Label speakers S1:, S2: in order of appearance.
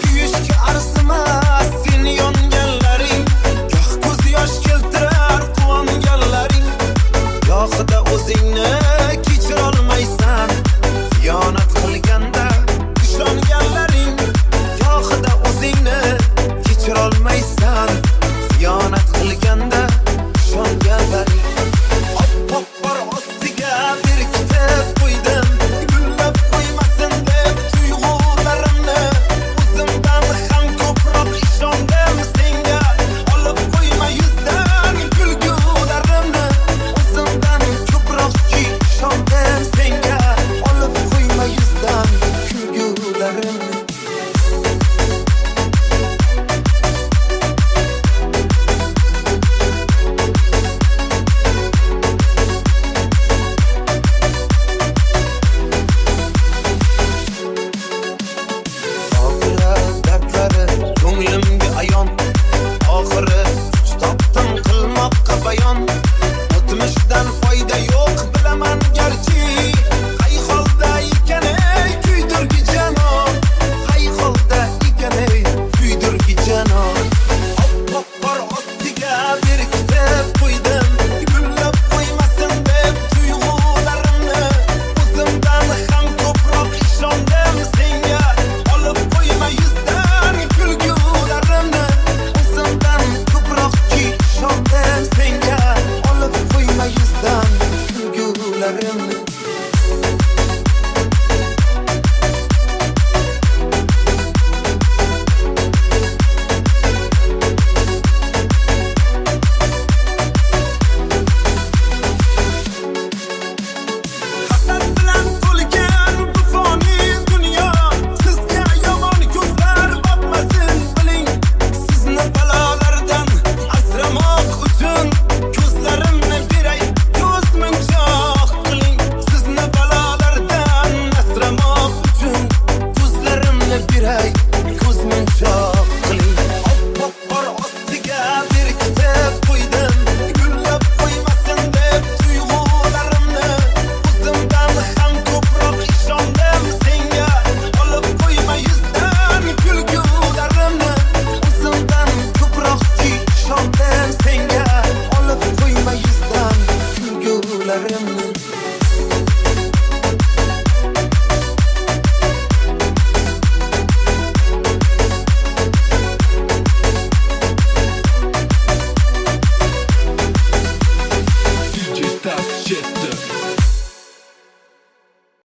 S1: Kuyishga arzimas sen yonganlaring, goh ko'z yosh keltirar quvonganlaring. Gohida o'zingni kechirolmaysan, xiyonat qilganda ishonganlaring. Gohida o'zingni kechirolmaysan, xiyonat qilganda ishonganlaring. Oppoq qor ostiga berkitib qo'ydim, gullab qo'ymasin deb tuyg'ularimni. O'zimdan ham ko'proq ishondim senga, olib qo'yma yuzdan kulgularimni. O'zimdan ko'proq ishondim senga, olib qo'yma yuzdan kulgularimni. Ko'nglimga ayon, oxiri kuch topdim qilmoqqa bayon. O'tmishdan foyda yo'q bilaman garchi, qay holda ekan ey kuydirgi janon, qay holda ekan ey kuydirgi janon. Oppoq qor ostiga berkitib qo'ydim, gullab qo'ymasin deb tuyg'ularimni. O'zimdan ham ko'proq ishondim senga, olib qo'yma yuzdan kulgularimni. O'zimdan ko'proq ishondim senga, olib qo'yma yuzdan kulgularimni. Hasad bilan to'lgan bu foniy dunyo, sizga yomon ko'zlar boqmasin biling. Sizni balolardan asramoq uchun ko'zlarimni beray, ko'zmunchoq qiling. Sizni balolardan asramoq uchun ko'zlarimni beray, ko'zmunchoq qiling. Oppoq qor ostiga berkitib qo'ydim, gullab qo'ymasin deb tuyg'ularimni. O'zimdan ham ko'proq ishondim senga, olib qo'yma yuzdan kulgularimni. O'zimdan ko'proq ishondim senga, olib qo'yma yuzdan kulgularimni.
S2: DJ Top Shit.